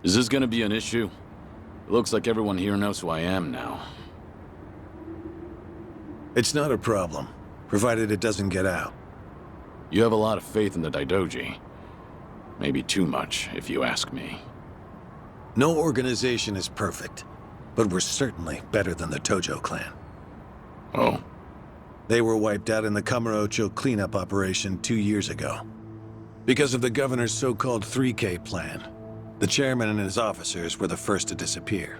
Is this gonna be an issue? It looks like everyone here knows who I am now. It's not a problem, provided it doesn't get out. You have a lot of faith in the Daidoji. Maybe too much, if you ask me. No organization is perfect, but we're certainly better than the Tojo clan. Oh? They were wiped out in the Kamurocho cleanup operation 2 years ago. Because of the governor's so-called 3K plan, the chairman and his officers were the first to disappear.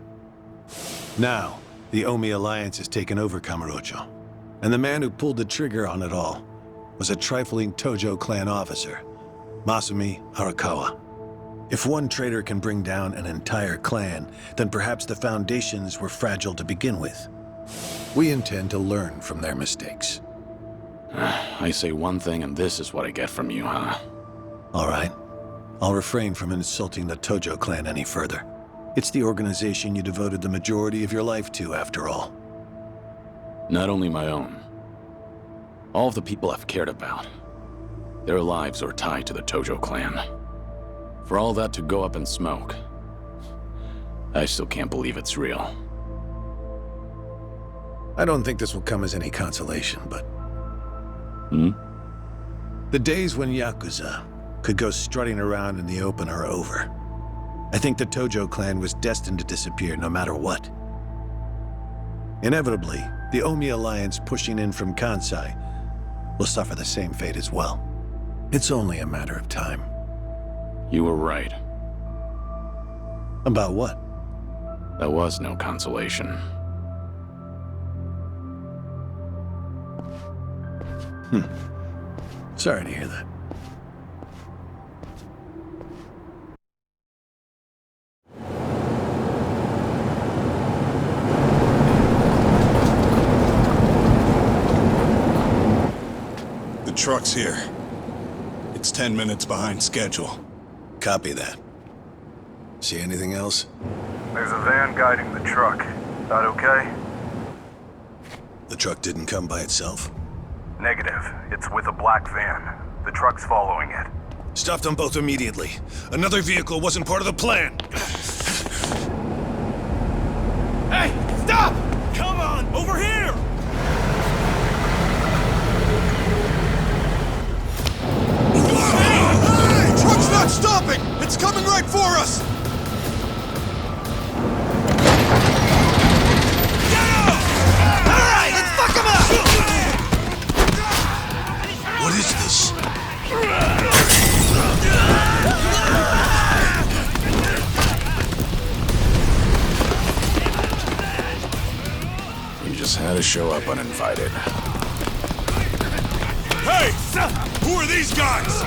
Now, the Omi Alliance has taken over Kamurocho, and the man who pulled the trigger on it all was a trifling Tojo clan officer, Masumi Arakawa. If one traitor can bring down an entire clan, then perhaps the foundations were fragile to begin with. We intend to learn from their mistakes. I say one thing and this is what I get from you, huh? All right. I'll refrain from insulting the Tojo clan any further. It's the organization you devoted the majority of your life to, after all. Not only my own. All of the people I've cared about. Their lives are tied to the Tojo clan. For all that to go up in smoke, I still can't believe it's real. I don't think this will come as any consolation, but... Hmm? The days when Yakuza could go strutting around in the open are over. I think the Tojo clan was destined to disappear no matter what. Inevitably, the Omi Alliance pushing in from Kansai will suffer the same fate as well. It's only a matter of time. You were right. About what? That was no consolation. Sorry to hear that. The truck's here. It's 10 minutes behind schedule. Copy that. See anything else? There's a van guiding the truck. That okay? The truck didn't come by itself? Negative. It's with a black van. The truck's following it. Stop them both immediately. Another vehicle wasn't part of the plan. Hey, stop! Come on, over here! Hey! Truck's not stopping! It's coming right for us! Get out! All right, let's fuck him up! What is this? You just had to show up uninvited. Hey! Who are these guys?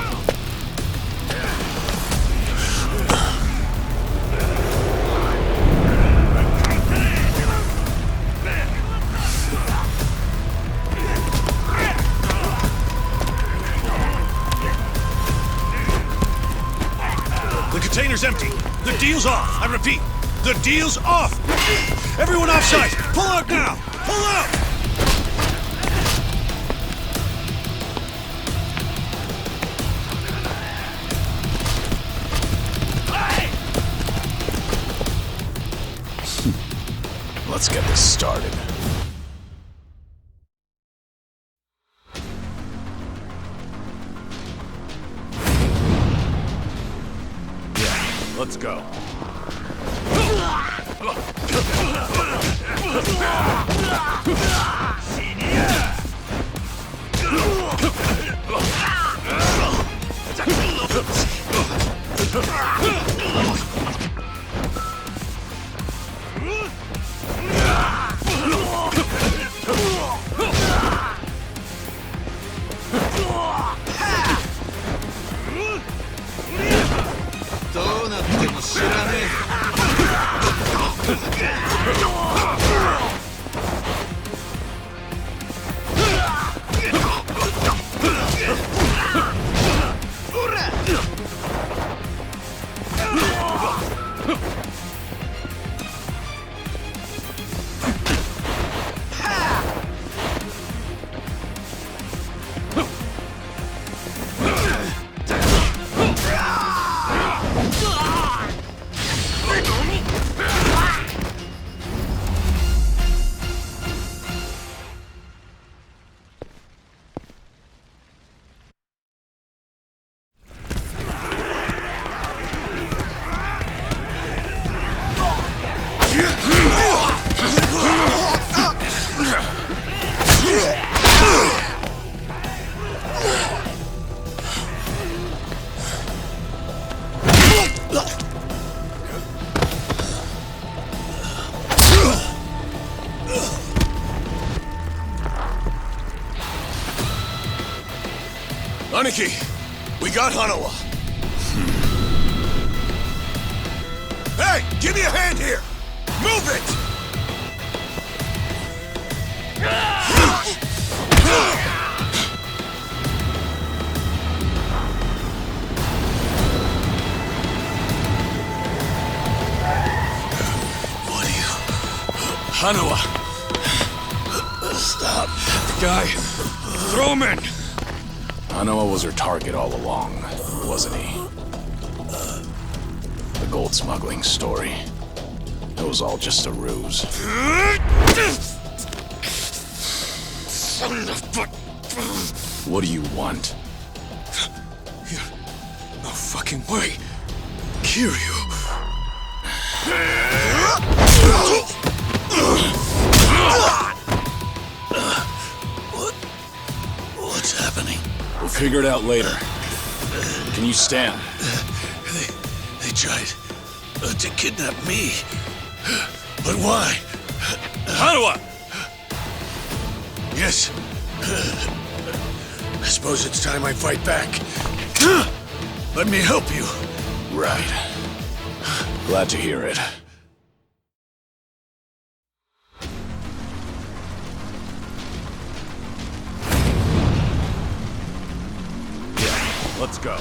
The container's empty. The deal's off. I repeat, the deal's off. Everyone offside. Pull out now. Pull out. Let's get this started. Yeah, let's go. Aniki, we got Hanawa. Hey, give me a hand here! Move it! What are you... Hanawa! Stop. Guy, throw him in! Hanawa was her target all along, wasn't he? The gold smuggling story. It was all just a ruse. Son of a... What do you want? No fucking way. Kiryu. What's happening? We'll figure it out later. Can you stand? They tried to kidnap me. But why? Hanawa! Yes. I suppose it's time I fight back. Let me help you. Right. Glad to hear it. Let's go.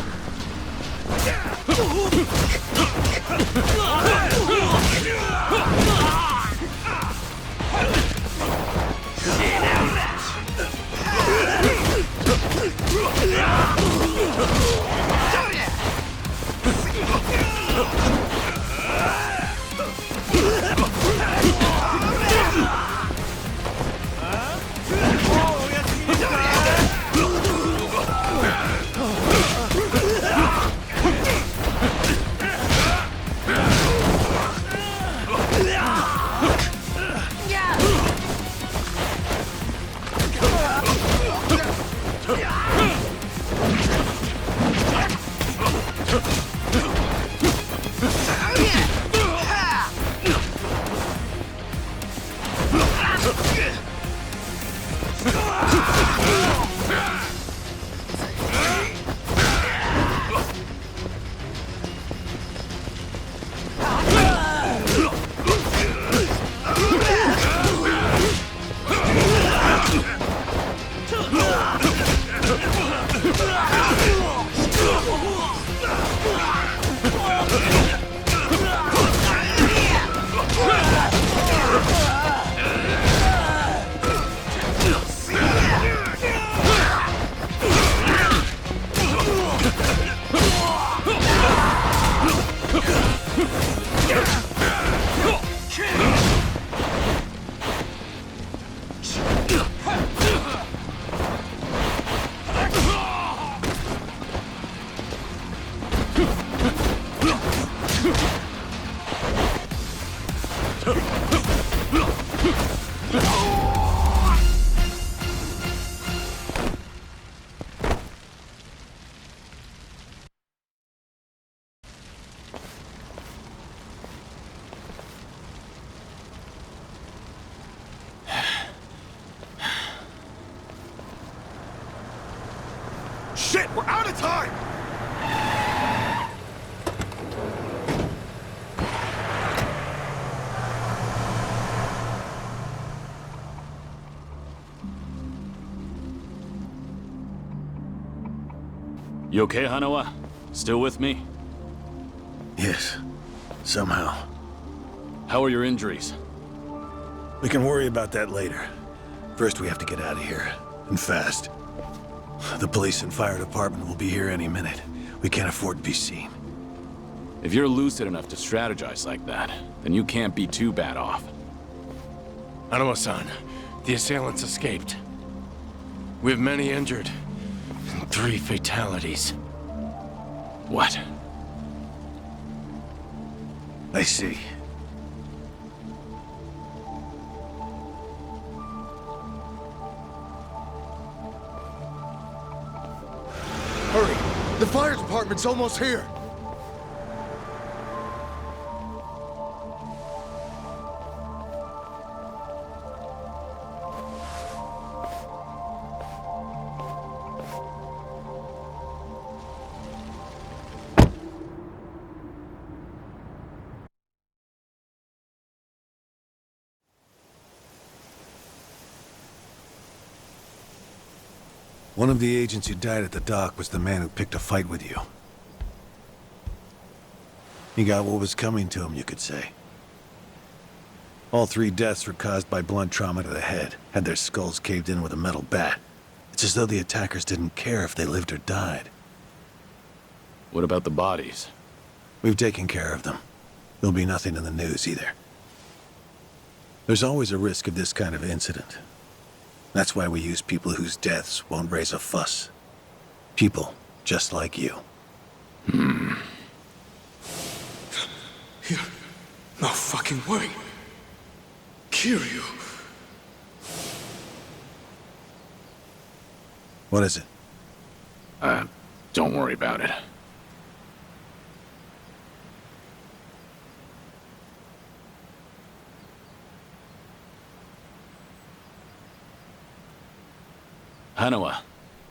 Shit, we're out of time! You okay, Hanawa? Still with me? Yes. Somehow. How are your injuries? We can worry about that later. First, we have to get out of here. And fast. The police and fire department will be here any minute. We can't afford to be seen. If you're lucid enough to strategize like that, then you can't be too bad off. Hanawa-san, the assailants escaped. We have many injured. And 3 fatalities. What? I see. Hurry! The fire department's almost here! One of the agents who died at the dock was the man who picked a fight with you. He got what was coming to him, you could say. All 3 deaths were caused by blunt trauma to the head, had their skulls caved in with a metal bat. It's as though the attackers didn't care if they lived or died. What about the bodies? We've taken care of them. There'll be nothing in the news either. There's always a risk of this kind of incident. That's why we use people whose deaths won't raise a fuss. People just like you. You're no fucking way. Kiryu. What is it? Don't worry about it. Hanawa,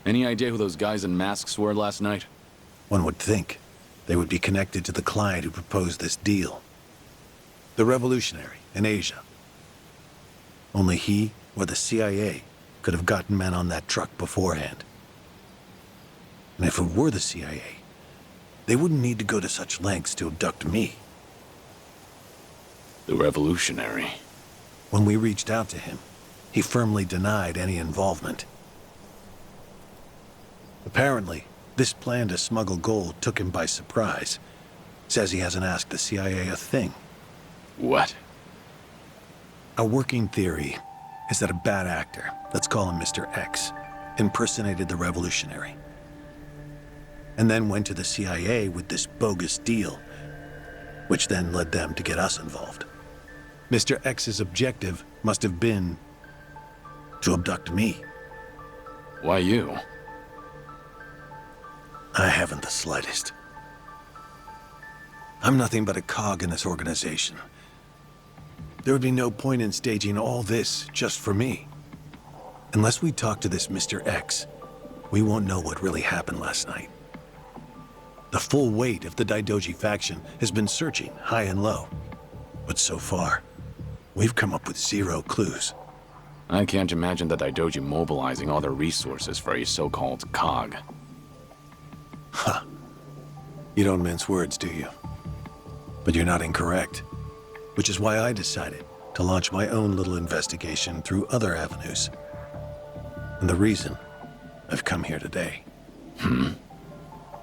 any idea who those guys in masks were last night? One would think they would be connected to the client who proposed this deal. The revolutionary in Asia. Only he or the CIA could have gotten men on that truck beforehand. And if it were the CIA, they wouldn't need to go to such lengths to abduct me. The revolutionary. When we reached out to him, he firmly denied any involvement. Apparently, this plan to smuggle gold took him by surprise. Says he hasn't asked the CIA a thing. What? A working theory is that a bad actor, let's call him Mr. X, impersonated the revolutionary. And then went to the CIA with this bogus deal, which then led them to get us involved. Mr. X's objective must have been to abduct me. Why you? I haven't the slightest. I'm nothing but a cog in this organization. There would be no point in staging all this just for me. Unless we talk to this Mr. X, we won't know what really happened last night. The full weight of the Daidoji faction has been searching high and low. But so far, we've come up with 0 clues. I can't imagine the Daidoji mobilizing all their resources for a so-called cog. Huh. You don't mince words, do you? But you're not incorrect. Which is why I decided to launch my own little investigation through other avenues. And the reason I've come here today.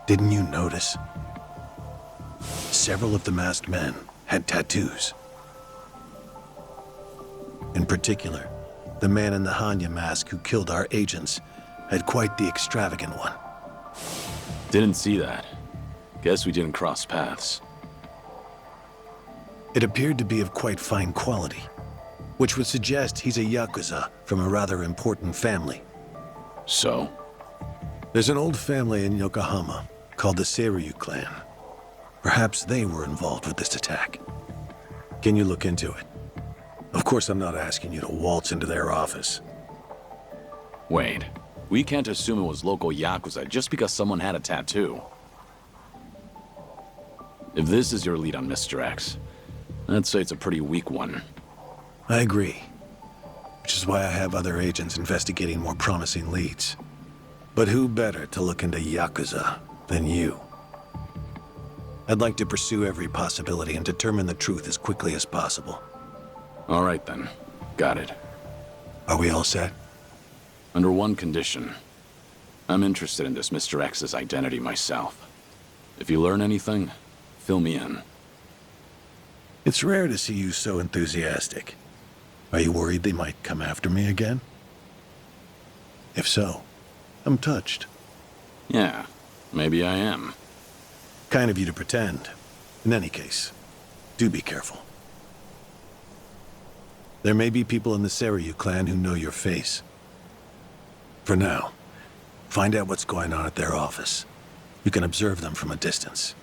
Didn't you notice? Several of the masked men had tattoos. In particular, the man in the Hanya mask who killed our agents had quite the extravagant one. Didn't see that. Guess we didn't cross paths. It appeared to be of quite fine quality, which would suggest he's a Yakuza from a rather important family. So? There's an old family in Yokohama called the Seiryu clan. Perhaps they were involved with this attack. Can you look into it? Of course, I'm not asking you to waltz into their office. Wait. We can't assume it was local Yakuza just because someone had a tattoo. If this is your lead on Mr. X, I'd say it's a pretty weak one. I agree. Which is why I have other agents investigating more promising leads. But who better to look into Yakuza than you? I'd like to pursue every possibility and determine the truth as quickly as possible. All right then. Got it. Are we all set? Under one condition. I'm interested in this Mr. X's identity myself. If you learn anything, fill me in. It's rare to see you so enthusiastic. Are you worried they might come after me again? If so, I'm touched. Yeah, maybe I am. Kind of you to pretend. In any case, do be careful. There may be people in the Seiryu clan who know your face. For now, find out what's going on at their office. You can observe them from a distance.